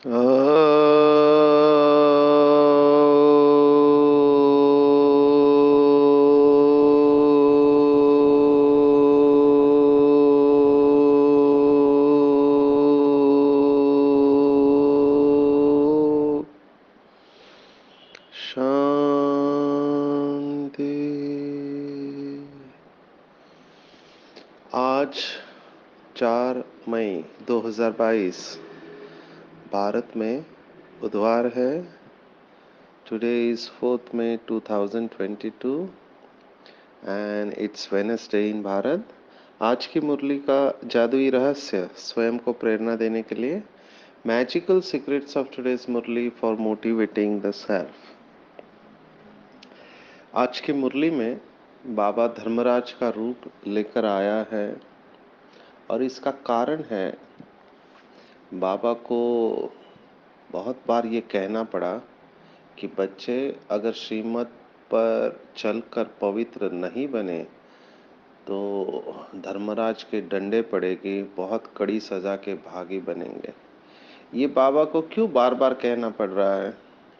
शांति। आज 4 मई 2022 भारत में बुधवार है। Today is 4th May 2022 and it's Wednesday in Bharat. आज की मुरली का जादुई रहस्य स्वयं को प्रेरणा देने के लिए magical secrets of today's Murli for motivating the self. आज की मुरली में बाबा धर्मराज का रूप लेकर आया है और इसका कारण है बाबा को बहुत बार ये कहना पड़ा कि बच्चे अगर श्रीमत पर चलकर पवित्र नहीं बने तो धर्मराज के डंडे पड़ेगी, बहुत कड़ी सजा के भागी बनेंगे। ये बाबा को क्यों बार बार कहना पड़ रहा है?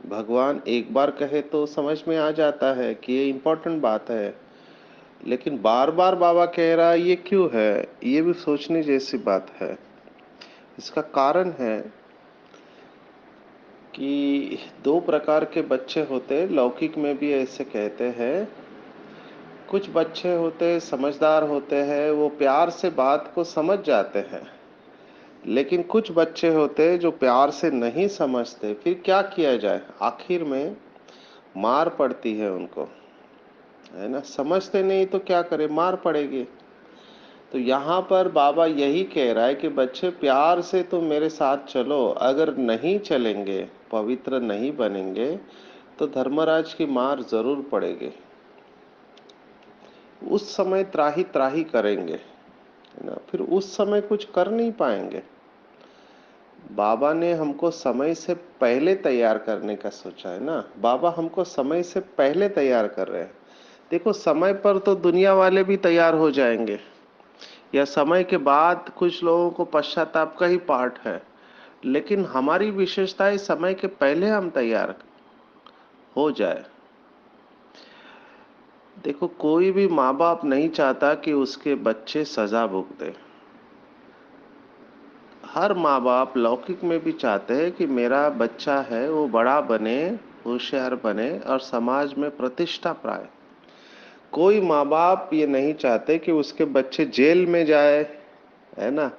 भगवान एक बार कहे तो समझ में आ जाता है कि ये इम्पोर्टेंट बात है, लेकिन बार बार बाबा कह रहा है, ये क्यों है? ये भी सोचने जैसी बात है। इसका कारण है कि 2 प्रकार के बच्चे होते हैं, लौकिक में भी ऐसे कहते हैं। कुछ बच्चे होते समझदार होते हैं, वो प्यार से बात को समझ जाते हैं, लेकिन कुछ बच्चे होते जो प्यार से नहीं समझते। फिर क्या किया जाए? आखिर में मार पड़ती है उनको, है ना? समझते नहीं तो क्या करे, मार पड़ेगी। तो यहाँ पर बाबा यही कह रहा है कि बच्चे प्यार से तो मेरे साथ चलो, अगर नहीं चलेंगे, पवित्र नहीं बनेंगे तो धर्मराज की मार जरूर पड़ेगी। उस समय त्राही त्राही करेंगे, है ना? फिर उस समय कुछ कर नहीं पाएंगे। बाबा ने हमको समय से पहले तैयार करने का सोचा है ना। बाबा हमको समय से पहले तैयार कर रहे हैं। देखो, समय पर तो दुनिया वाले भी तैयार हो जाएंगे, या समय के बाद कुछ लोगों को पश्चाताप का ही पार्ट है, लेकिन हमारी विशेषता है समय के पहले हम तैयार हो जाए। देखो, कोई भी माँ बाप नहीं चाहता कि उसके बच्चे सजा भुगते। हर माँ बाप लौकिक में भी चाहते हैं कि मेरा बच्चा है वो बड़ा बने, होशियार बने और समाज में प्रतिष्ठा पाए। कोई माँ बाप ये नहीं चाहते कि उसके बच्चे जेल में जाए, है ना,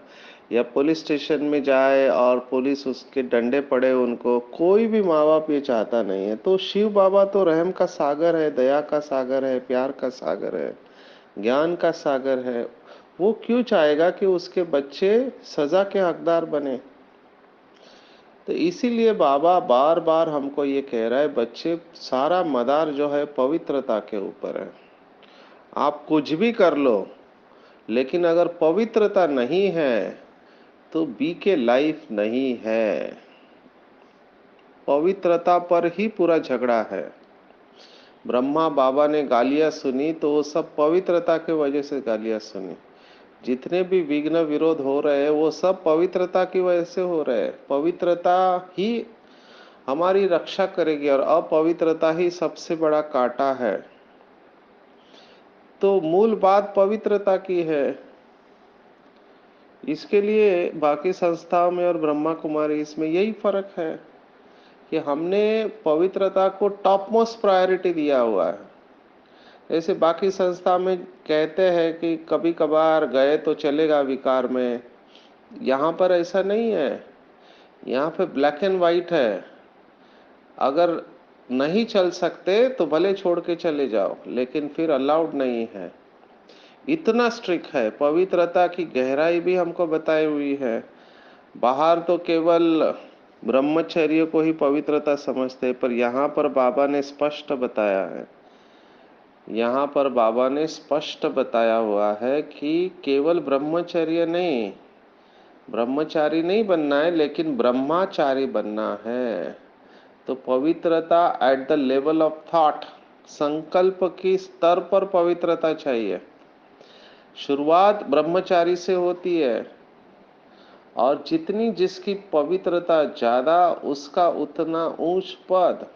या पुलिस स्टेशन में जाए और पुलिस उसके डंडे पड़े उनको। कोई भी माँ बाप ये चाहता नहीं है। तो शिव बाबा तो रहम का सागर है, दया का सागर है, प्यार का सागर है, ज्ञान का सागर है। वो क्यों चाहेगा कि उसके बच्चे सजा के हकदार बने? तो इसीलिए बाबा बार बार हमको ये कह रहा है, बच्चे सारा मदार जो है पवित्रता के ऊपर है। आप कुछ भी कर लो, लेकिन अगर पवित्रता नहीं है तो बीके लाइफ नहीं है। पवित्रता पर ही पूरा झगड़ा है। ब्रह्मा बाबा ने गालियां सुनी तो वो सब पवित्रता के वजह से गालियां सुनी। जितने भी विघ्न विरोध हो रहे हैं वो सब पवित्रता की वजह से हो रहे हैं। पवित्रता ही हमारी रक्षा करेगी और अपवित्रता ही सबसे बड़ा कांटा है। तो मूल बात पवित्रता की है। इसके लिए बाकी संस्थाओं में और ब्रह्मा कुमारी इसमें यही फर्क है कि हमने पवित्रता को टॉप मोस्ट प्रायोरिटी दिया हुआ है। जैसे बाकी संस्था में कहते हैं कि कभी कभार गए तो चलेगा विकार में, यहाँ पर ऐसा नहीं है। यहाँ पे ब्लैक एंड व्हाइट है। अगर नहीं चल सकते तो भले छोड़ के चले जाओ, लेकिन फिर अलाउड नहीं है। इतना स्ट्रिक्ट है। पवित्रता की गहराई भी हमको बताई हुई है। बाहर तो केवल ब्रह्मचर्य को ही पवित्रता समझते, पर यहाँ पर बाबा ने स्पष्ट बताया है। यहाँ पर बाबा ने स्पष्ट बताया हुआ है कि केवल ब्रह्मचर्य नहीं, ब्रह्मचारी नहीं बनना है, लेकिन ब्रह्मचारी बनना है। तो पवित्रता at the level of thought, संकल्प की स्तर पर पवित्रता चाहिए। शुरुआत ब्रह्मचारी से होती है और जितनी जिसकी पवित्रता ज्यादा, उसका उतना ऊंच पद।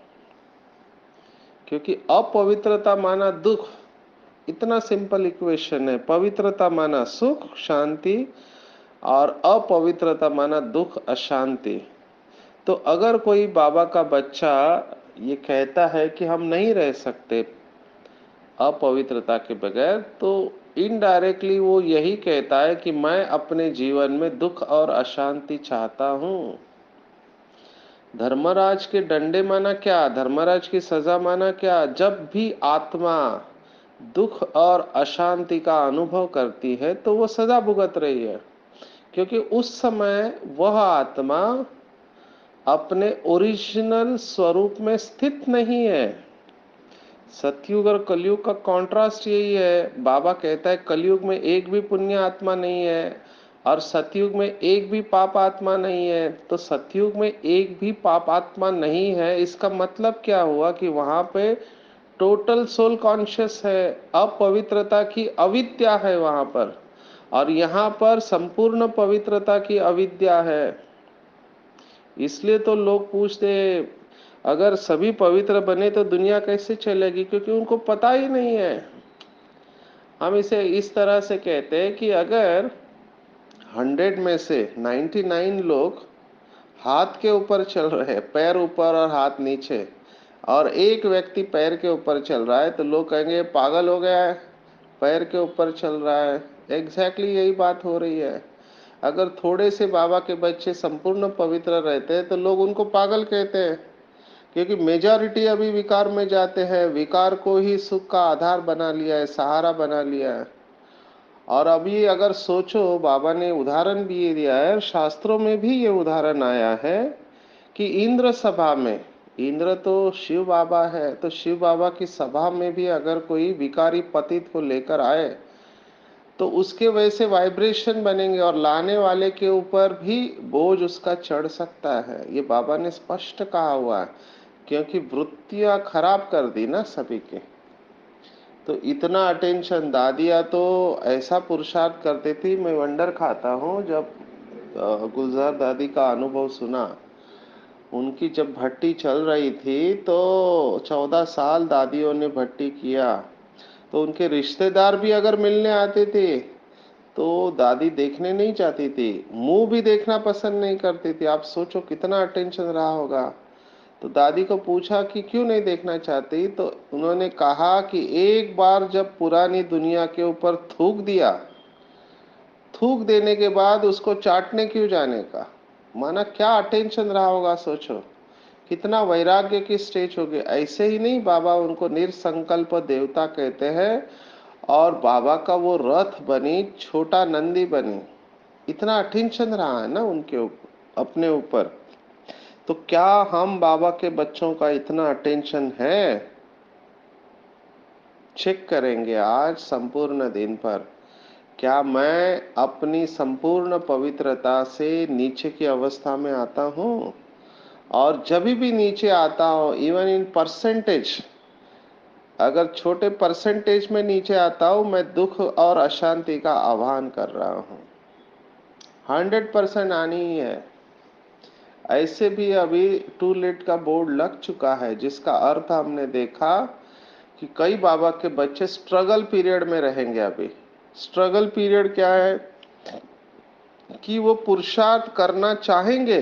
क्योंकि अपवित्रता माना दुख, इतना सिंपल इक्वेशन है। पवित्रता माना सुख शांति, और अपवित्रता माना दुख अशांति। तो अगर कोई बाबा का बच्चा ये कहता है कि हम नहीं रह सकते अपवित्रता के बगैर, तो इनडायरेक्टली वो यही कहता है कि मैं अपने जीवन में दुख और अशांति चाहता हूं। धर्मराज के डंडे माना क्या, धर्मराज की सजा माना क्या? जब भी आत्मा दुख और अशांति का अनुभव करती है तो वो सजा भुगत रही है, क्योंकि उस समय वह आत्मा अपने ओरिजिनल स्वरूप में स्थित नहीं है। सतयुग और कलयुग का कॉन्ट्रास्ट यही है। बाबा कहता है कलयुग में एक भी पुण्य आत्मा नहीं है और सतयुग में एक भी पाप आत्मा नहीं है। तो सतयुग में एक भी पाप आत्मा नहीं है, इसका मतलब क्या हुआ कि वहां पे टोटल सोल कॉन्शियस है, अपवित्रता की अविद्या है वहां पर, और यहाँ पर संपूर्ण पवित्रता की अविद्या है। इसलिए तो लोग पूछते, अगर सभी पवित्र बने तो दुनिया कैसे चलेगी? क्योंकि उनको पता ही नहीं है। हम इसे इस तरह से कहते हैं कि अगर 100 में से 99 लोग हाथ के ऊपर चल रहे हैं, पैर ऊपर और हाथ नीचे, और एक व्यक्ति पैर के ऊपर चल रहा है, तो लोग कहेंगे पागल हो गया है, पैर के ऊपर चल रहा है। एग्जैक्टली यही बात हो रही है। अगर थोड़े से बाबा के बच्चे संपूर्ण पवित्र रहते हैं तो लोग उनको पागल कहते हैं, क्योंकि मेजॉरिटी अभी विकार में जाते हैं, विकार को ही सुख का आधार बना लिया है, सहारा बना लिया है। और अभी अगर सोचो, बाबा ने उदाहरण भी ये दिया है, शास्त्रों में भी ये उदाहरण आया है कि इंद्र सभा में, इंद्र तो शिव बाबा है, तो शिव बाबा की सभा में भी अगर कोई विकारी पतित को लेकर आए तो उसके वजह से वाइब्रेशन बनेंगे और लाने वाले के ऊपर भी बोझ उसका चढ़ सकता है। ये बाबा ने स्पष्ट कहा हुआ है, क्योंकि वृत्तियां खराब कर दी ना सभी के। तो इतना अटेंशन, दादिया तो ऐसा पुरुषार्थ करती थी, मैं वंडर खाता हूँ जब गुलजार दादी का अनुभव सुना। उनकी जब भट्टी चल रही थी तो 14 साल दादियों ने भट्टी किया, तो उनके रिश्तेदार भी अगर मिलने आते थे तो दादी देखने नहीं चाहती थी, मुंह भी देखना पसंद नहीं करती थी। आप सोचो कितना अटेंशन रहा होगा। तो दादी को पूछा कि क्यों नहीं देखना चाहती, तो उन्होंने कहा कि एक बार जब पुरानी दुनिया के ऊपर थूक दिया, थूक देने के बाद उसको चाटने क्यों जाने का? माना क्या अटेंशन रहा होगा, सोचो कितना वैराग्य की स्टेज होगी। ऐसे ही नहीं, बाबा उनको निरसंकल्प देवता कहते हैं, और बाबा का वो रथ बनी, छोटा नंदी बनी। इतना अटेंशन रहा है ना उनके ऊपर, अपने ऊपर। तो क्या हम बाबा के बच्चों का इतना अटेंशन है? चेक करेंगे आज संपूर्ण दिन पर, क्या मैं अपनी संपूर्ण पवित्रता से नीचे की अवस्था में आता हूँ? और जब भी नीचे आता हूँ, इवन इन परसेंटेज, अगर छोटे परसेंटेज में नीचे आता हूँ, मैं दुख और अशांति का आह्वान कर रहा हूँ। 100% आनी ही है। ऐसे भी अभी टू लेट का बोर्ड लग चुका है, जिसका अर्थ हमने देखा कि कई बाबा के बच्चे स्ट्रगल पीरियड में रहेंगे। अभी स्ट्रगल पीरियड क्या है कि वो पुरुषार्थ करना चाहेंगे,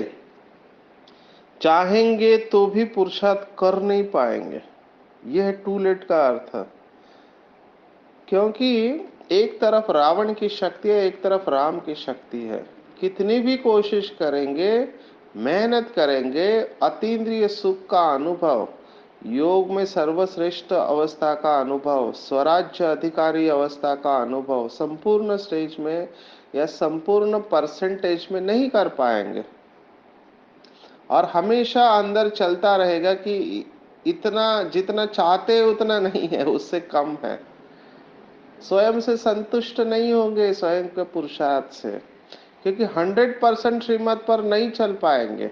चाहेंगे तो भी पुरुषार्थ कर नहीं पाएंगे। यह है टू लेट का अर्थ। क्योंकि एक तरफ रावण की शक्ति है, एक तरफ राम की शक्ति है। कितनी भी कोशिश करेंगे, मेहनत करेंगे, अतीन्द्रिय सुख का अनुभव, योग में सर्वश्रेष्ठ अवस्था का अनुभव, स्वराज्य अधिकारी अवस्था का अनुभव संपूर्ण स्टेज में या संपूर्ण परसेंटेज में नहीं कर पाएंगे। और हमेशा अंदर चलता रहेगा कि इतना जितना चाहते उतना नहीं है, उससे कम है। स्वयं से संतुष्ट नहीं होंगे, स्वयं के पुरुषार्थ से, क्योंकि 100% श्रीमत पर नहीं चल पाएंगे।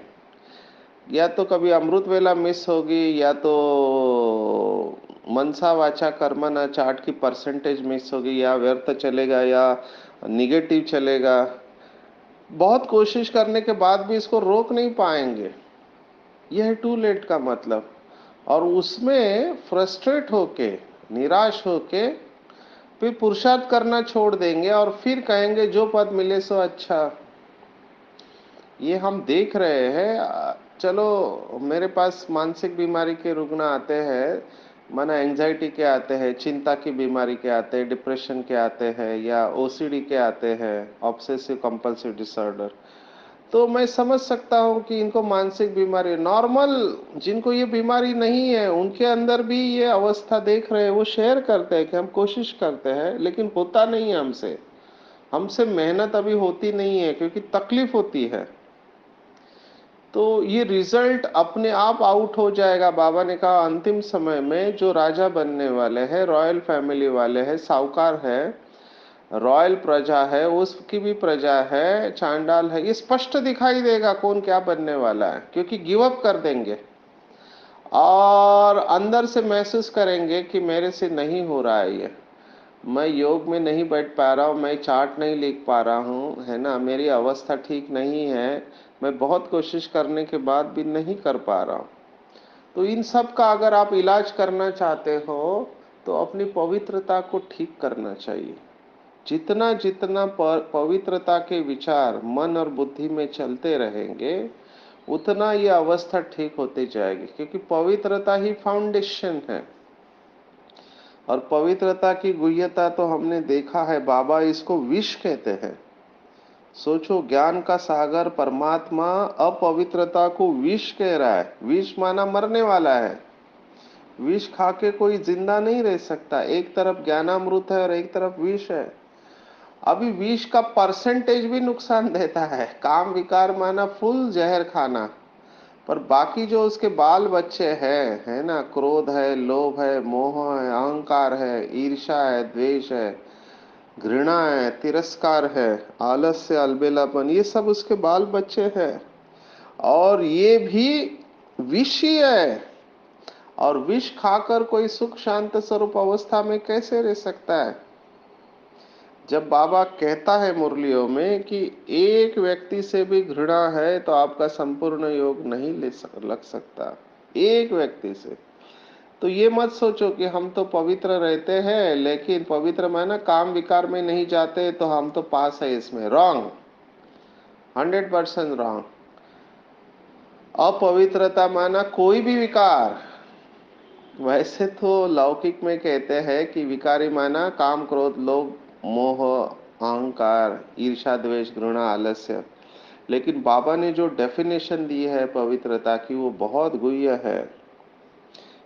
या तो कभी अमृत वेला मिस होगी, या तो मनसा वाचा कर्मणा चार्ट की परसेंटेज मिस होगी, या व्यर्थ चलेगा या निगेटिव चलेगा। बहुत कोशिश करने के बाद भी इसको रोक नहीं पाएंगे। यह है टू लेट का मतलब। और उसमें फ्रस्ट्रेट होके, निराश होके फिर पुरुषार्थ करना छोड़ देंगे और फिर कहेंगे जो पद मिले सो अच्छा। ये हम देख रहे हैं। चलो, मेरे पास मानसिक बीमारी के रुग्ण आते हैं, माना एंजाइटी के आते हैं, चिंता की बीमारी के आते हैं, डिप्रेशन के आते हैं, या ओसीडी के आते हैं, ऑब्सेसिव कंपल्सिव डिसऑर्डर। तो मैं समझ सकता हूँ कि इनको मानसिक बीमारी नॉर्मल, जिनको ये बीमारी नहीं है उनके अंदर भी ये अवस्था देख रहे हैं, वो शेयर करते हैं कि हम कोशिश करते हैं लेकिन होता नहीं है हमसे। हमसे मेहनत अभी होती नहीं है क्योंकि तकलीफ होती है। तो ये रिजल्ट अपने आप आउट हो जाएगा। बाबा ने कहा अंतिम समय में जो राजा बनने वाले हैं, रॉयल फैमिली वाले हैं, साहूकार है, रॉयल प्रजा है, उसकी भी प्रजा है, चांडाल है, ये स्पष्ट दिखाई देगा कौन क्या बनने वाला है, क्योंकि गिव अप कर देंगे और अंदर से महसूस करेंगे कि मेरे से नहीं हो रहा है ये, मैं योग में नहीं बैठ पा रहा हूँ, मैं चार्ट नहीं लिख पा रहा हूँ, है ना, मेरी अवस्था ठीक नहीं है, मैं बहुत कोशिश करने के बाद भी नहीं कर पा रहा हूँ। तो इन सब का अगर आप इलाज करना चाहते हो तो अपनी पवित्रता को ठीक करना चाहिए। जितना जितना पवित्रता के विचार मन और बुद्धि में चलते रहेंगे उतना ये अवस्था ठीक होती जाएगी, क्योंकि पवित्रता ही फाउंडेशन है। और पवित्रता की गुह्यता तो हमने देखा है, बाबा इसको विष कहते हैं। सोचो, ज्ञान का सागर परमात्मा अपवित्रता को विष कह रहा है। विष माना मरने वाला है। विष खा के कोई जिंदा नहीं रह सकता। एक तरफ ज्ञानामृत है और एक तरफ विष है। अभी विष का परसेंटेज भी नुकसान देता है। काम विकार माना फुल जहर खाना, पर बाकी जो उसके बाल बच्चे हैं, है ना, क्रोध है, लोभ है, मोह है, अहंकार है, ईर्ष्या है, द्वेष है, घृणा है, तिरस्कार है, आलस्य, अलबेलापन, ये सब उसके बाल बच्चे हैं। और ये भी विष ही है। और विष खाकर कोई सुख शांत स्वरूप अवस्था में कैसे रह सकता है? जब बाबा कहता है मुरलियों में कि एक व्यक्ति से भी घृणा है तो आपका संपूर्ण योग नहीं लग सकता, एक व्यक्ति से। तो ये मत सोचो कि हम तो पवित्र रहते हैं लेकिन पवित्र माना काम विकार में नहीं जाते तो हम तो पास है इसमें। Wrong, 100% wrong. अपवित्रता माना कोई भी विकार। वैसे तो लौकिक में कहते हैं कि विकारी माना काम क्रोध लोभ मोह अहंकार ईर्ष्या द्वेष घृणा आलस्य, लेकिन बाबा ने जो डेफिनेशन दी है पवित्रता की वो बहुत गुह्य है।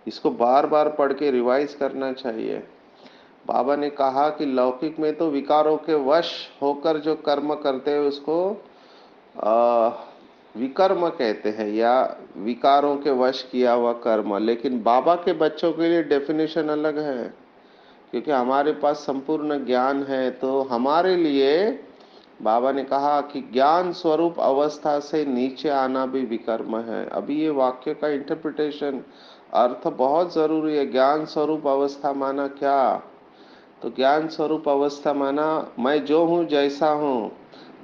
इसको बार बार पढ़ के रिवाइज करना चाहिए। बाबा ने कहा कि लौकिक में तो विकारों के वश होकर जो कर्म करते हैं उसको आ, विकर्म कहते हैं, या विकारों के वश किया हुआ कर्म। लेकिन बाबा के बच्चों के लिए डेफिनेशन अलग है, क्योंकि हमारे पास संपूर्ण ज्ञान है। तो हमारे लिए बाबा ने कहा कि ज्ञान स्वरूप अवस्था से नीचे आना भी विकर्म है। अभी ये वाक्य का इंटरप्रिटेशन अर्थ बहुत जरूरी है। ज्ञान स्वरूप अवस्था माना क्या? तो ज्ञान स्वरूप अवस्था माना मैं जो हूँ जैसा हूँ,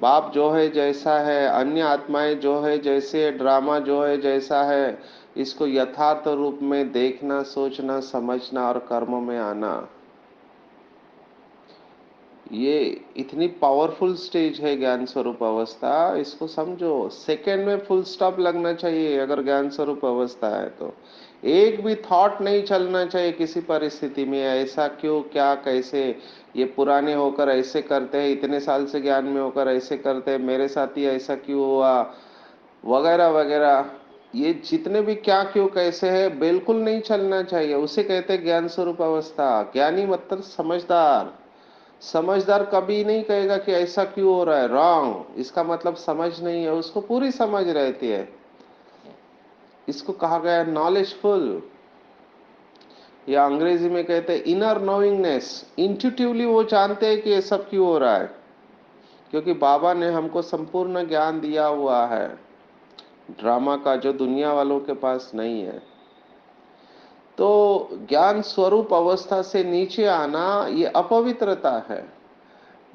बाप जो है जैसा है, अन्य आत्माएं जो है जैसे, ड्रामा जो है जैसा है, इसको यथार्थ रूप में देखना, सोचना, समझना और कर्म में आना। ये इतनी पावरफुल स्टेज है ज्ञान स्वरूप अवस्था, इसको समझो। सेकंड में फुल स्टॉप लगना चाहिए अगर ज्ञान स्वरूप अवस्था है तो। एक भी थॉट नहीं चलना चाहिए किसी परिस्थिति में, ऐसा क्यों, क्या, कैसे, ये पुराने होकर ऐसे करते हैं, इतने साल से ज्ञान में होकर ऐसे करते हैं, मेरे साथ ही ऐसा क्यों हुआ, वगैरह वगैरह। ये जितने भी क्या क्यों कैसे है बिल्कुल नहीं चलना चाहिए। उसे कहते हैं ज्ञान स्वरूप अवस्था। ज्ञानी मतलब समझदार। समझदार कभी नहीं कहेगा कि ऐसा क्यों हो रहा है, रॉन्ग। इसका मतलब समझ नहीं है, उसको पूरी समझ रहती है। इसको कहा गया है नॉलेजफुल, या अंग्रेजी में कहते हैं इनर नोइंगनेस। इंट्यूटिवली वो जानते हैं कि ये सब क्यों हो रहा है, क्योंकि बाबा ने हमको संपूर्ण ज्ञान दिया हुआ है ड्रामा का, जो दुनिया वालों के पास नहीं है। तो ज्ञान स्वरूप अवस्था से नीचे आना ये अपवित्रता है।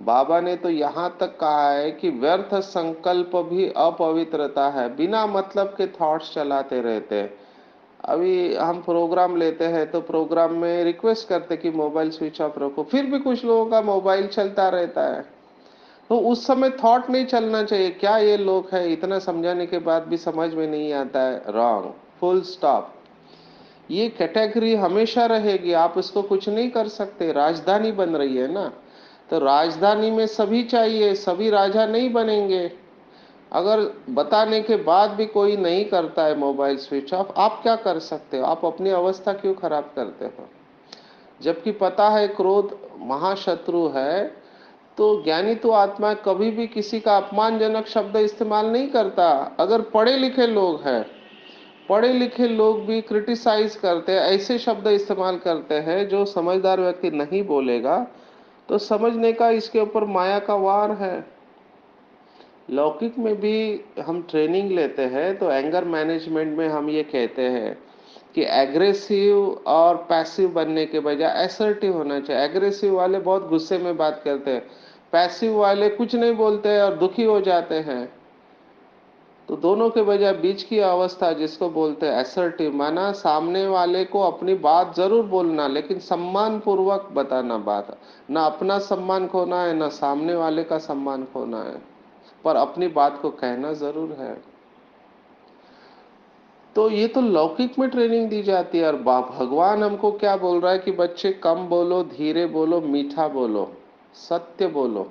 बाबा ने तो यहाँ तक कहा है कि व्यर्थ संकल्प भी अपवित्रता है। बिना मतलब के थॉट्स चलाते रहते हैं। अभी हम प्रोग्राम लेते हैं तो प्रोग्राम में रिक्वेस्ट करते कि मोबाइल स्विच ऑफ रखो, फिर भी कुछ लोगों का मोबाइल चलता रहता है। तो उस समय थॉट नहीं चलना चाहिए, क्या ये लोग है, इतना समझाने के बाद भी समझ में नहीं आता है, रॉन्ग, फुल स्टॉप। ये कैटेगरी हमेशा रहेगी, आप इसको कुछ नहीं कर सकते। राजधानी बन रही है ना, तो राजधानी में सभी चाहिए, सभी राजा नहीं बनेंगे। अगर बताने के बाद भी कोई नहीं करता है मोबाइल स्विच ऑफ, आप क्या कर सकते हो? आप अपनी अवस्था क्यों खराब करते हो? जबकि पता है क्रोध महाशत्रु है। तो ज्ञानी तो आत्मा कभी भी किसी का अपमानजनक शब्द इस्तेमाल नहीं करता। अगर पढ़े लिखे लोग हैं, पढ़े लिखे लोग भी क्रिटिसाइज करते हैं, ऐसे शब्द इस्तेमाल करते हैं जो समझदार व्यक्ति नहीं बोलेगा, तो समझने का इसके ऊपर माया का वार है। लौकिक में भी हम ट्रेनिंग लेते हैं तो एंगर मैनेजमेंट में हम ये कहते हैं कि एग्रेसिव और पैसिव बनने के बजाय एसर्टिव होना चाहिए। एग्रेसिव वाले बहुत गुस्से में बात करते हैं, पैसिव वाले कुछ नहीं बोलते हैं और दुखी हो जाते हैं। तो दोनों के बजाय बीच की अवस्था जिसको बोलते हैं एसर्टिव, माना सामने वाले को अपनी बात जरूर बोलना लेकिन सम्मान पूर्वक बताना बात। ना अपना सम्मान खोना है, ना सामने वाले का सम्मान खोना है, पर अपनी बात को कहना जरूर है। तो ये तो लौकिक में ट्रेनिंग दी जाती है। और भगवान हमको क्या बोल रहा है कि बच्चे कम बोलो, धीरे बोलो, मीठा बोलो, सत्य बोलो।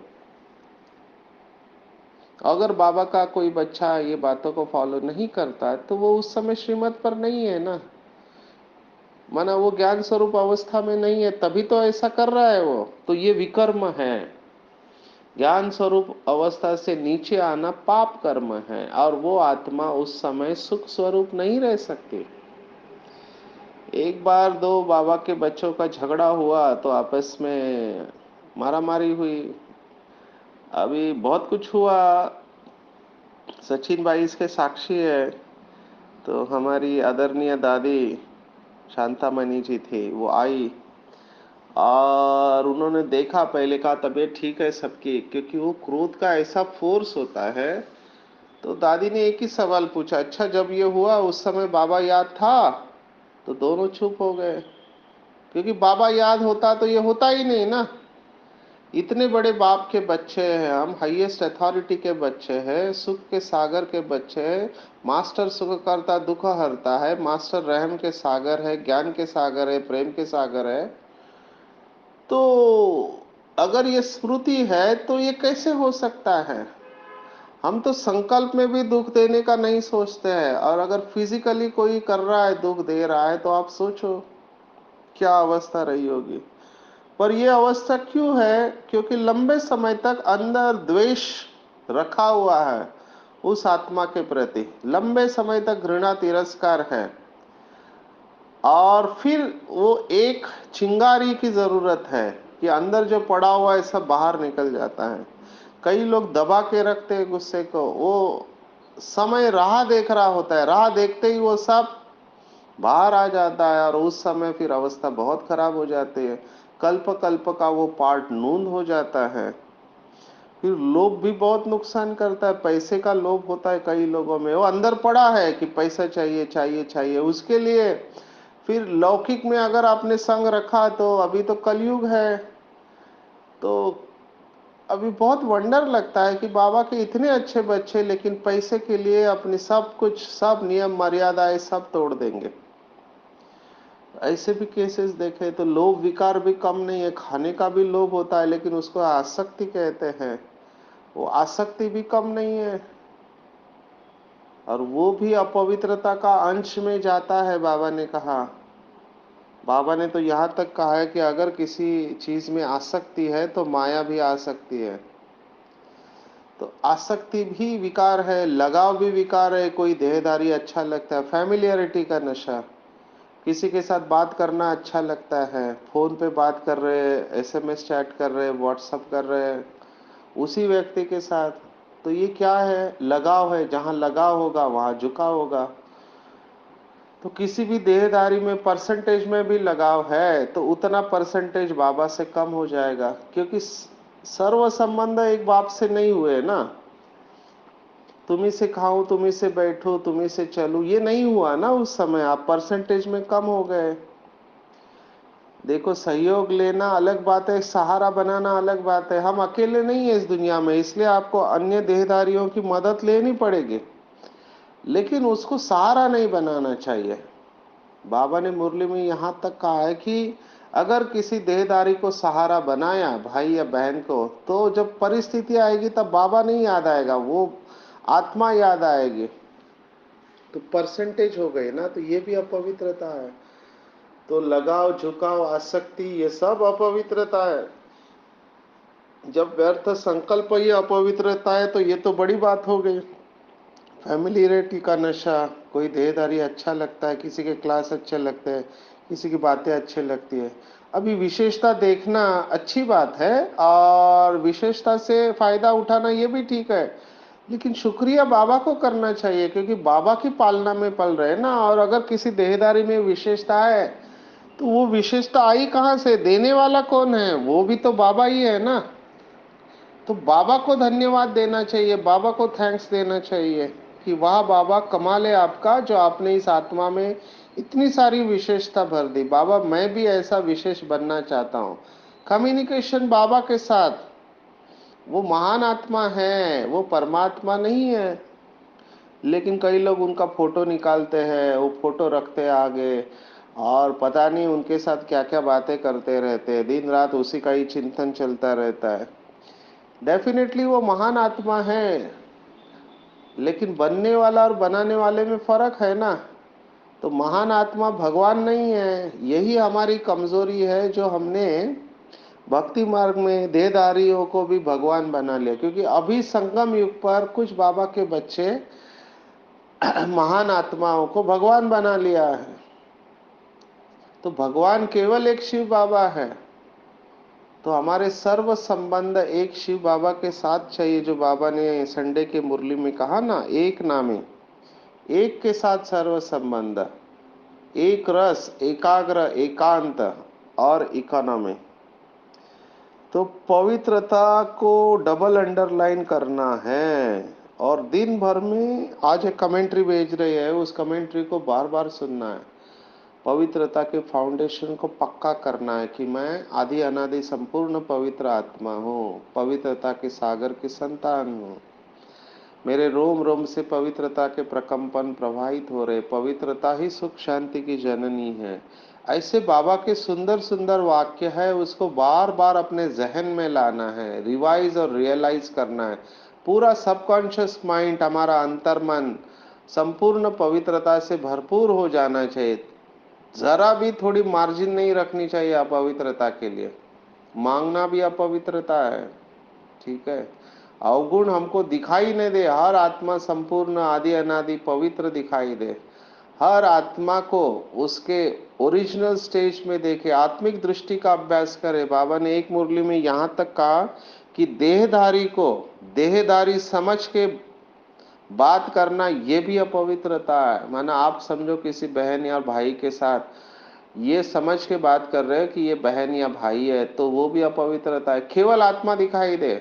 अगर बाबा का कोई बच्चा ये बातों को फॉलो नहीं करता तो वो उस समय श्रीमत पर नहीं है ना, माना वो ज्ञान स्वरूप अवस्था में नहीं है, तभी तो ऐसा कर रहा है वो। तो ये विकर्म है। ज्ञान स्वरूप अवस्था से नीचे आना पाप कर्म है, और वो आत्मा उस समय सुख स्वरूप नहीं रह सकती। एक बार दो बाबा के बच्चों का झगड़ा हुआ तो आपस में मारामारी हुई। अभी बहुत कुछ हुआ, सचिन भाई इसके साक्षी है। तो हमारी आदरणीय दादी शांतामणि जी थी, वो आई और उन्होंने देखा, पहले कहा तबीयत ठीक है सबकी, क्योंकि वो क्रोध का ऐसा फोर्स होता है। तो दादी ने एक ही सवाल पूछा, अच्छा जब ये हुआ उस समय बाबा याद था? तो दोनों चुप हो गए, क्योंकि बाबा याद होता तो ये होता ही नहीं ना। इतने बड़े बाप के बच्चे हैं हम, हाईएस्ट अथॉरिटी के बच्चे हैं, सुख के सागर के बच्चे हैं। मास्टर सुख करता दुख हरता है, मास्टर रहम के सागर है, ज्ञान के सागर है, प्रेम के सागर है। तो अगर ये स्मृति है तो ये कैसे हो सकता है? हम तो संकल्प में भी दुख देने का नहीं सोचते हैं, और अगर फिजिकली कोई कर रहा है, दुख दे रहा है, तो आप सोचो क्या अवस्था रही होगी। पर यह अवस्था क्यों है? क्योंकि लंबे समय तक अंदर द्वेष रखा हुआ है उस आत्मा के प्रति, लंबे समय तक घृणा तिरस्कार है। और फिर वो एक चिंगारी की जरूरत है कि अंदर जो पड़ा हुआ है सब बाहर निकल जाता है। कई लोग दबा के रखते हैं गुस्से को, वो समय राह देख रहा होता है, राह देखते ही वो सब बाहर आ जाता है, और उस समय फिर अवस्था बहुत खराब हो जाती है। कल्प कल्प का वो पार्ट नून हो जाता है। फिर लोभ भी बहुत नुकसान करता है, पैसे का लोभ होता है कई लोगों में, वो अंदर पड़ा है कि पैसा चाहिए चाहिए चाहिए उसके लिए। फिर लौकिक में अगर आपने संग रखा, तो अभी तो कलयुग है, तो अभी बहुत वंडर लगता है कि बाबा के इतने अच्छे बच्चे लेकिन पैसे के लिए अपनी सब कुछ, सब नियम मर्यादाएं सब तोड़ देंगे। ऐसे भी केसेस देखे तो लोभ विकार भी कम नहीं है, खाने का भी लोभ होता है लेकिन उसको आसक्ति कहते हैं। वो आसक्ति भी कम नहीं है, और वो भी अपवित्रता का अंश में जाता है। बाबा ने कहा, बाबा ने तो यहाँ तक कहा है कि अगर किसी चीज में आसक्ति है तो माया भी आ सकती है। तो आसक्ति भी विकार है, लगाव भी विकार है। कोई देहधारी अच्छा लगता है, फैमिलियरिटी का नशा, किसी के साथ बात करना अच्छा लगता है, फोन पे बात कर रहे हैं, एसएमएस चैट कर रहे हैं, व्हाट्सअप कर रहे हैं उसी व्यक्ति के साथ। तो ये क्या है? लगाव है। जहां लगाव होगा वहां झुकाव होगा। तो किसी भी देहधारी में परसेंटेज में भी लगाव है तो उतना परसेंटेज बाबा से कम हो जाएगा, क्योंकि सर्व संबंध एक बाप से नहीं हुए ना। तुम्ही से खाऊं, तुम्ही से बैठूं, तुम्ही से चलूं, ये नहीं हुआ ना उस समय। आप परसेंटेज में कम हो गए। देखो, सहयोग लेना अलग बात है, सहारा बनाना अलग बात है। हम अकेले नहीं है इस दुनिया में, इसलिए आपको अन्य देहधारियों की मदद लेनी पड़ेगी, लेकिन उसको सहारा नहीं बनाना चाहिए। बाबा ने मुरली में यहां तक कहा है कि अगर किसी देहधारी को सहारा बनाया, भाई या बहन को, तो जब परिस्थिति आएगी तब बाबा नहीं याद आएगा, वो आत्मा याद आएगी। तो परसेंटेज हो गई ना, तो ये भी अपवित्रता है। तो लगाव, झुकाव, आसक्ति, ये सब अपवित्रता है। जब व्यर्थ संकल्प ही अपवित्रता है तो ये तो बड़ी बात हो गई। फैमिलियरिटी का नशा, कोई देहधारी अच्छा लगता है, किसी के क्लास अच्छे लगते हैं, किसी की बातें अच्छी लगती है। अभी विशेषता देखना अच्छी बात है और विशेषता से फायदा उठाना ये भी ठीक है, लेकिन शुक्रिया बाबा को करना चाहिए, क्योंकि बाबा की पालना में पल रहे हैं ना। और अगर किसी देहधारी में विशेषता है तो वो विशेषता आई कहाँ से? देने वाला कौन है? वो भी तो बाबा ही है ना। तो बाबा को धन्यवाद देना चाहिए, बाबा को थैंक्स देना चाहिए कि वाह बाबा, कमाल है आपका जो आपने इस आत्मा में इतनी सारी विशेषता भर दी। बाबा, मैं भी ऐसा विशेष बनना चाहता हूँ। कम्युनिकेशन बाबा के साथ, वो महान आत्मा है, वो परमात्मा नहीं है। लेकिन कई लोग उनका फोटो निकालते हैं, वो फोटो रखते हैं आगे, और पता नहीं उनके साथ क्या क्या बातें करते रहते हैं, दिन रात उसी का ही चिंतन चलता रहता है। डेफिनेटली वो महान आत्मा है, लेकिन बनने वाला और बनाने वाले में फर्क है ना। तो महान आत्मा भगवान नहीं है। यही हमारी कमजोरी है, जो हमने भक्ति मार्ग में देहधारियों को भी भगवान बना लिया। क्योंकि अभी संगम युग पर कुछ बाबा के बच्चे महान आत्माओं को भगवान बना लिया है। तो भगवान केवल एक शिव बाबा है। तो हमारे सर्व संबंध एक शिव बाबा के साथ चाहिए, जो बाबा ने संडे के मुरली में कहा ना, एक नामे, एक के साथ सर्व संबंध, एक रस, एकाग्र, एकांत और इकोनॉमी। तो पवित्रता को डबल अंडरलाइन करना है, और दिन भर में आज एक कमेंट्री भेज रही है, उस कमेंट्री को बार बार सुनना है। पवित्रता के फाउंडेशन को पक्का करना है कि मैं आदि अनादि संपूर्ण पवित्र आत्मा हूँ, पवित्रता के सागर की संतान हूँ। मेरे रोम रोम से पवित्रता के प्रकंपन प्रवाहित हो रहे। पवित्रता ही सुख शांति की जननी है। ऐसे बाबा के सुंदर सुंदर वाक्य है, उसको बार बार अपने जहन में लाना है, रिवाइज और रियलाइज करना है। पूरा सबकॉन्शियस माइंड, हमारा अंतर्मन संपूर्ण पवित्रता से भरपूर हो जाना चाहिए। जरा भी थोड़ी मार्जिन नहीं रखनी चाहिए अपवित्रता के लिए। मांगना भी अपवित्रता है, ठीक है। अवगुण हमको दिखाई नहीं दे, हर आत्मा संपूर्ण आदि अनादि पवित्र दिखाई दे। हर आत्मा को उसके ओरिजिनल स्टेज में देखे, आत्मिक दृष्टि का अभ्यास करे। बाबा ने एक मुरली में यहां तक कहा कि देहधारी को देहधारी समझ के बात करना ये भी अपवित्रता है। माना आप समझो किसी बहन या भाई के साथ ये समझ के बात कर रहे हैं कि ये बहन या भाई है, तो वो भी अपवित्रता है। केवल आत्मा दिखाई दे,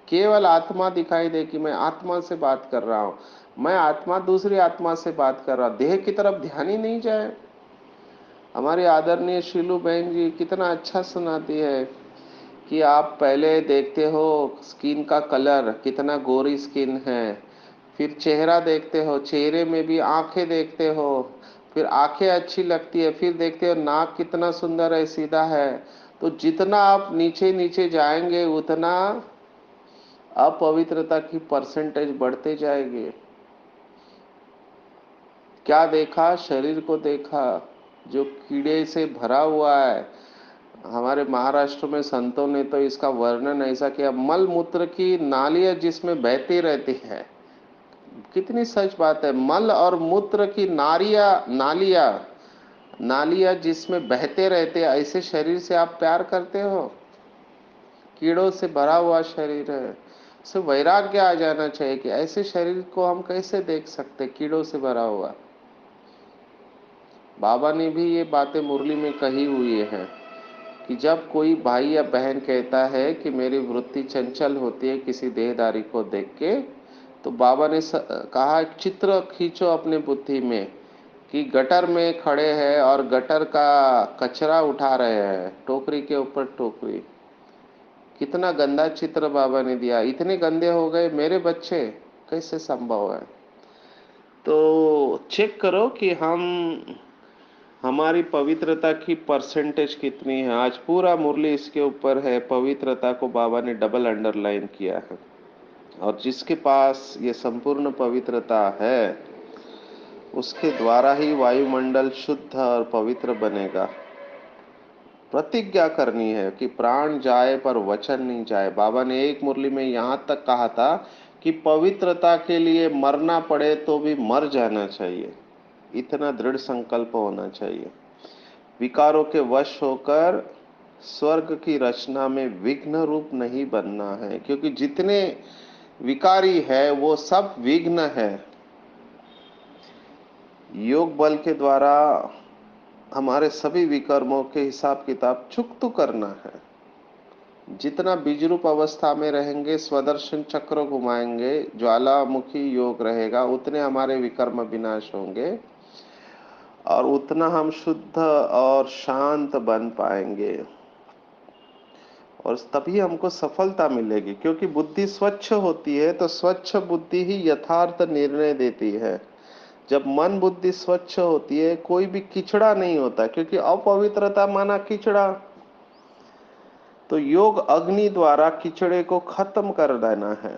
केवल आत्मा दिखाई दे कि मैं आत्मा से बात कर रहा हूं, मैं आत्मा दूसरी आत्मा से बात कर रहा, देह की तरफ ध्यान ही नहीं जाए। हमारी आदरणीय शीलू बहन जी कितना अच्छा सुनाती है कि आप पहले देखते हो स्किन का कलर, कितना गोरी स्किन है, फिर चेहरा देखते हो, चेहरे में भी आंखें देखते हो, फिर आंखें अच्छी लगती है, फिर देखते हो नाक कितना सुंदर है, सीधा है। तो जितना आप नीचे नीचे जाएंगे उतना अपवित्रता की परसेंटेज बढ़ते जाएगी। क्या देखा? शरीर को देखा जो कीड़े से भरा हुआ है। हमारे महाराष्ट्र में संतों ने तो इसका वर्णन ऐसा किया, मल मूत्र की नालियां जिसमें बहती रहती है। कितनी सच बात है। मल और मूत्र की नालियां नालियां जिसमें बहते रहते हैं, ऐसे शरीर से आप प्यार करते हो? कीड़ों से भरा हुआ शरीर है। से वैराग्य आ जाना चाहिए कि ऐसे शरीर को हम कैसे देख सकते, कीड़ों से भरा हुआ। बाबा ने भी ये बातें मुरली में कही हुई है। कि जब कोई भाई या बहन कहता है कि मेरी वृत्ति चंचल होती है किसी देहधारी को देख के, तो बाबा ने कहा चित्र खींचो अपने बुद्धि में कि गटर में खड़े हैं और गटर का कचरा उठा रहे हैं, टोकरी के ऊपर टोकरी। कितना गंदा चित्र बाबा ने दिया। इतने गंदे हो गए मेरे बच्चे, कैसे संभव है? तो चेक करो कि हमारी पवित्रता की परसेंटेज कितनी है। आज पूरा मुरली इसके ऊपर है, पवित्रता को बाबा ने डबल अंडरलाइन किया है। और जिसके पास ये संपूर्ण पवित्रता है, उसके द्वारा ही वायुमंडल शुद्ध और पवित्र बनेगा। प्रतिज्ञा करनी है कि प्राण जाए पर वचन नहीं जाए। बाबा ने एक मुरली में यहाँ तक कहा था कि पवित्रता के लिए मरना पड़े तो भी मर जाना चाहिए। इतना दृढ़ संकल्प होना चाहिए। विकारों के वश होकर स्वर्ग की रचना में विघ्न रूप नहीं बनना है, क्योंकि जितने विकारी है वो सब विघ्न है। योग बल के द्वारा हमारे सभी विकर्मों के हिसाब किताब चुकता करना है। जितना बीजरूप अवस्था में रहेंगे, स्वदर्शन चक्र घुमाएंगे, ज्वालामुखी योग रहेगा, उतने हमारे विकर्म विनाश होंगे और उतना हम शुद्ध और शांत बन पाएंगे। और तभी हमको सफलता मिलेगी, क्योंकि बुद्धि स्वच्छ होती है तो स्वच्छ बुद्धि ही यथार्थ निर्णय देती है। जब मन बुद्धि स्वच्छ होती है, कोई भी किचड़ा नहीं होता, क्योंकि अपवित्रता माना किचड़ा। तो योग अग्नि द्वारा किचड़े को खत्म कर देना है।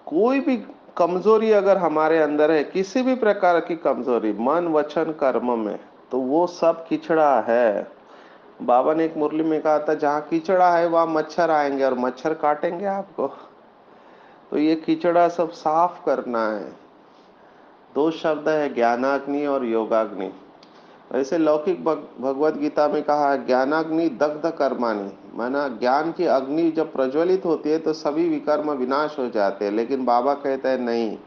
कोई भी कमजोरी अगर हमारे अंदर है, किसी भी प्रकार की कमजोरी मन वचन कर्म में, तो वो सब किचड़ा है। बाबा ने एक मुरली में कहा था, जहां कीचड़ा है वहां मच्छर आएंगे और मच्छर काटेंगे आपको। तो ये कीचड़ा सब साफ करना है। दो शब्द है, ज्ञानाग्नि और योगाग्नि। वैसे लौकिक भगवत गीता में कहा है, ज्ञानाग्नि दग्ध कर्माणि, माना ज्ञान की अग्नि जब प्रज्वलित होती है तो सभी विकर्म विनाश हो जाते हैं। लेकिन बाबा कहते हैं नहीं,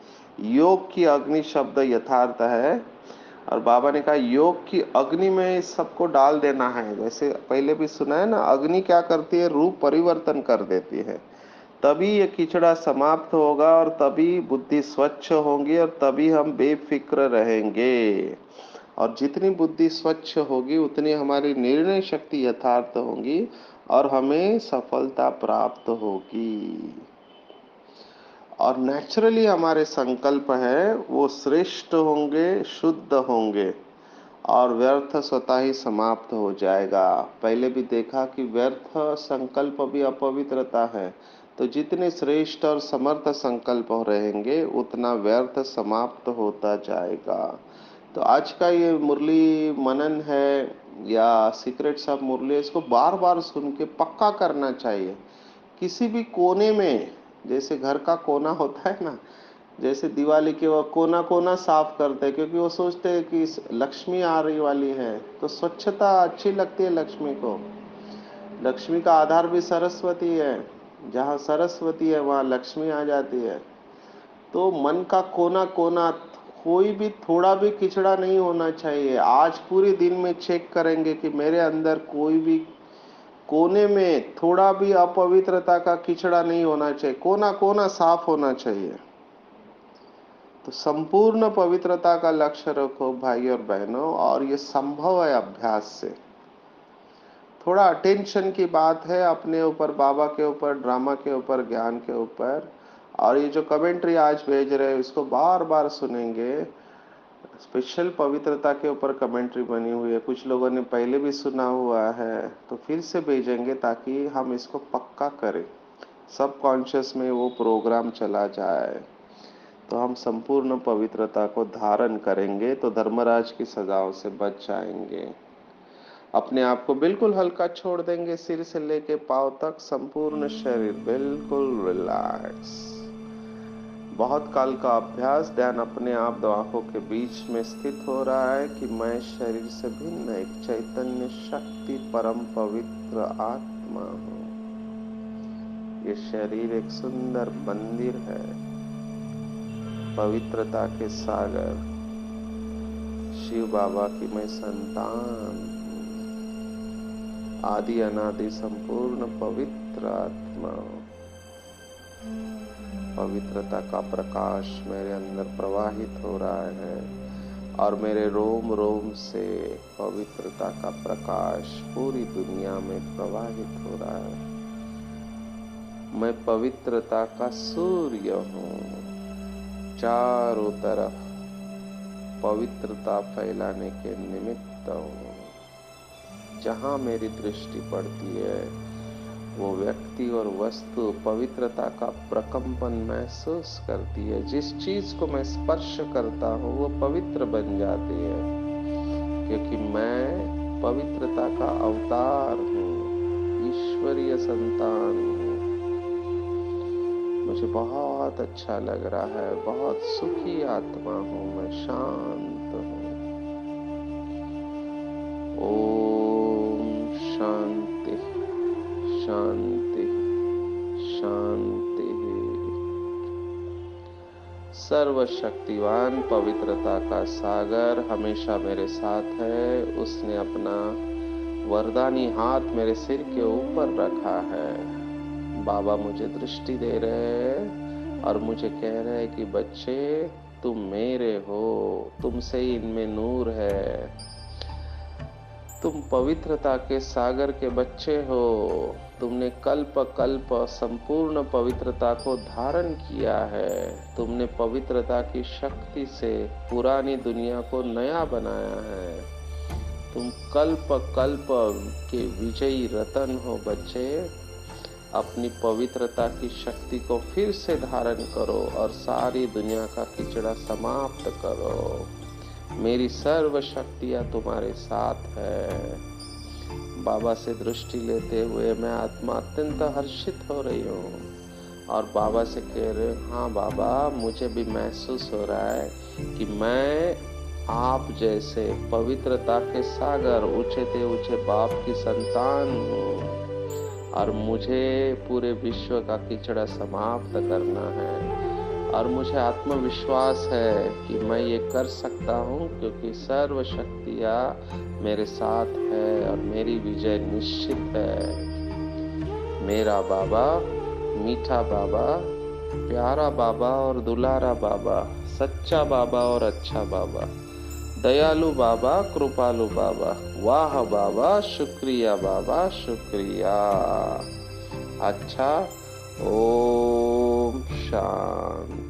योग की अग्नि शब्द यथार्थ है। और बाबा ने कहा योग की अग्नि में इस सबको डाल देना है। जैसे पहले भी सुना है ना, अग्नि क्या करती है, रूप परिवर्तन कर देती है। तभी ये कीचड़ा समाप्त होगा और तभी बुद्धि स्वच्छ होगी और तभी हम बेफिक्र रहेंगे। और जितनी बुद्धि स्वच्छ होगी उतनी हमारी निर्णय शक्ति यथार्थ होगी और हमें सफलता प्राप्त होगी। और नेचुरली हमारे संकल्प है वो श्रेष्ठ होंगे, शुद्ध होंगे और व्यर्थ स्वतः ही समाप्त हो जाएगा। पहले भी देखा कि व्यर्थ संकल्प भी अपवित्रता है। तो जितने श्रेष्ठ और समर्थ संकल्प रहेंगे उतना व्यर्थ समाप्त होता जाएगा। तो आज का ये मुरली मनन है या सीक्रेट्स ऑफ मुरली, इसको बार बार सुन के पक्का करना चाहिए। किसी भी कोने में, जैसे घर का कोना होता है ना, जैसे दिवाली के वो कोना कोना साफ करते हैं, क्योंकि वो सोचते हैं कि लक्ष्मी आ रही वाली है, तो स्वच्छता अच्छी लगती है लक्ष्मी को। लक्ष्मी का आधार भी सरस्वती है, जहाँ सरस्वती है वहाँ लक्ष्मी आ जाती है। तो मन का कोना कोना, कोई भी थोड़ा भी किचड़ा नहीं होना चाहिए। आज पूरे दिन में चेक करेंगे कि मेरे अंदर कोई भी कोने में थोड़ा भी अपवित्रता का किचड़ा नहीं होना चाहिए, कोना कोना साफ होना चाहिए। तो संपूर्ण पवित्रता का लक्ष्य रखो भाई और बहनों, और ये संभव है अभ्यास से। थोड़ा अटेंशन की बात है अपने ऊपर, बाबा के ऊपर, ड्रामा के ऊपर, ज्ञान के ऊपर। और ये जो कमेंट्री आज भेज रहे हैं इसको बार बार सुनेंगे। स्पेशल पवित्रता के ऊपर कमेंट्री बनी हुई है, कुछ लोगों ने पहले भी सुना हुआ है, तो फिर से भेजेंगे ताकि हम इसको पक्का करें, सब कॉन्शियस में वो प्रोग्राम चला जाए। तो हम संपूर्ण पवित्रता को धारण करेंगे तो धर्मराज की सजाओं से बच जाएंगे। अपने आप को बिल्कुल हल्का छोड़ देंगे, सिर से लेके पांव तक संपूर्ण शरीर बिल्कुल रिलैक्स। बहुत काल का अभ्यास, ध्यान अपने आप दो आंखों के बीच में स्थित हो रहा है कि मैं शरीर से भिन्न एक चैतन्य शक्ति परम पवित्र आत्मा हूँ। ये शरीर एक सुंदर मंदिर है, पवित्रता के सागर, शिव बाबा की मैं संतान। आदि अनादि संपूर्ण पवित्र आत्मा, पवित्रता का प्रकाश मेरे अंदर प्रवाहित हो रहा है और मेरे रोम रोम से पवित्रता का प्रकाश पूरी दुनिया में प्रवाहित हो रहा है। मैं पवित्रता का सूर्य हूँ, चारों तरफ पवित्रता फैलाने के निमित्त हूँ। जहाँ मेरी दृष्टि पड़ती है वो व्यक्ति और वस्तु पवित्रता का प्रकंपन महसूस करती है। जिस चीज को मैं स्पर्श करता हूँ वो पवित्र बन जाती है, क्योंकि मैं पवित्रता का अवतार हूँ, ईश्वरीय संतान हूँ। मुझे बहुत अच्छा लग रहा है, बहुत सुखी आत्मा हूँ, मैं शांत हूँ। ओम शांति शांति शांति। सर्वशक्तिवान पवित्रता का सागर हमेशा मेरे साथ है। उसने अपना वरदानी हाथ मेरे सिर के ऊपर रखा है। बाबा मुझे दृष्टि दे रहे हैं और मुझे कह रहे हैं कि बच्चे तुम मेरे हो, तुमसे ही इनमें नूर है, तुम पवित्रता के सागर के बच्चे हो। तुमने कल्प कल्प संपूर्ण पवित्रता को धारण किया है। तुमने पवित्रता की शक्ति से पुरानी दुनिया को नया बनाया है। तुम कल्प कल्प के विजयी रतन हो बच्चे। अपनी पवित्रता की शक्ति को फिर से धारण करो और सारी दुनिया का कीचड़ा समाप्त करो। मेरी सर्व शक्तियां तुम्हारे साथ है। बाबा से दृष्टि लेते हुए मैं आत्मा अत्यंत हर्षित हो रही हूँ और बाबा से कह रहे हूँ, हाँ बाबा मुझे भी महसूस हो रहा है कि मैं आप जैसे पवित्रता के सागर ऊंचे से ऊंचे बाप की संतान हूँ और मुझे पूरे विश्व का कीचड़ा समाप्त करना है। और मुझे आत्मविश्वास है कि मैं ये कर सकता हूँ, क्योंकि सर्व शक्तियाँ मेरे साथ है और मेरी विजय निश्चित है। मेरा बाबा, मीठा बाबा, प्यारा बाबा और दुलारा बाबा, सच्चा बाबा और अच्छा बाबा, दयालु बाबा, कृपालु बाबा, वाह बाबा, शुक्रिया बाबा, शुक्रिया। अच्छा, ओम शांति।